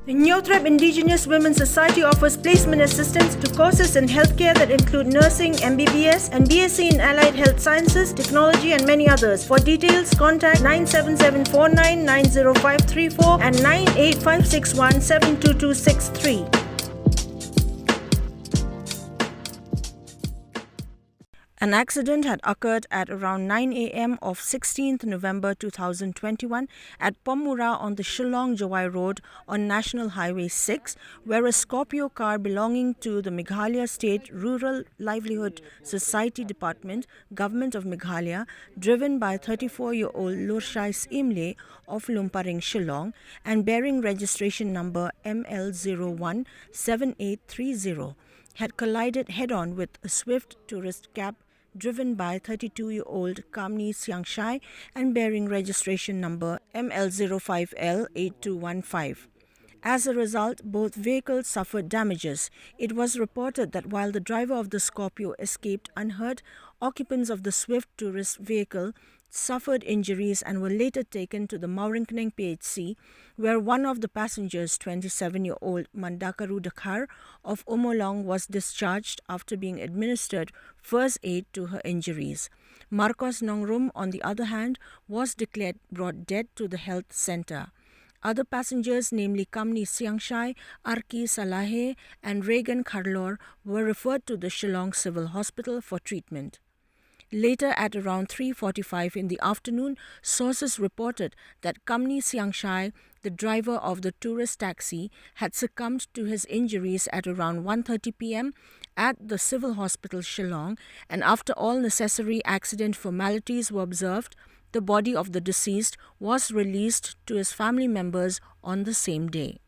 The Nyotrab Indigenous Women's Society offers placement assistance to courses in healthcare that include nursing, MBBS, and BSc in Allied Health Sciences, Technology, and many others. For details, contact 97749-90534 and 98561-72263. An accident had occurred at around 9 a.m. of 16th November 2021 at POMMURA on the Shillong-Jowai road on National Highway 6, where a Scorpio car belonging to the Meghalaya State Rural Livelihood Society Department, Government of Meghalaya, driven by 34-year-old LURSHAI SYIEMLIEH of Lumparinh, Shillong, and bearing registration number ML017830, had collided head-on with a swift tourist cab driven by 32-year-old KAMNI SYIANGSHAI and bearing registration number ML05L8215. As a result, both vehicles suffered damages. It was reported that while the driver of the Scorpio escaped unhurt, occupants of the swift tourist vehicle suffered injuries and were later taken to the BELINGING PHC, where one of the passengers, 27-year-old Mandakaru Dakhar of Umolong, was discharged after being administered first aid to her injuries. Marcos Nongrum, on the other hand, was declared brought dead to the health center. Other passengers, namely KAMNI SYIANGSHAI, Arki Salahe, and Regan Kharlor, were referred to the Shillong Civil Hospital for treatment. Later, at around 3:45 in the afternoon, sources reported that KAMNI SYIANGSHAI, the driver of the tourist taxi, had succumbed to his injuries at around 1:30 p.m. at the Civil Hospital Shillong, and after all necessary accident formalities were observed, the body of the deceased was released to his family members on the same day.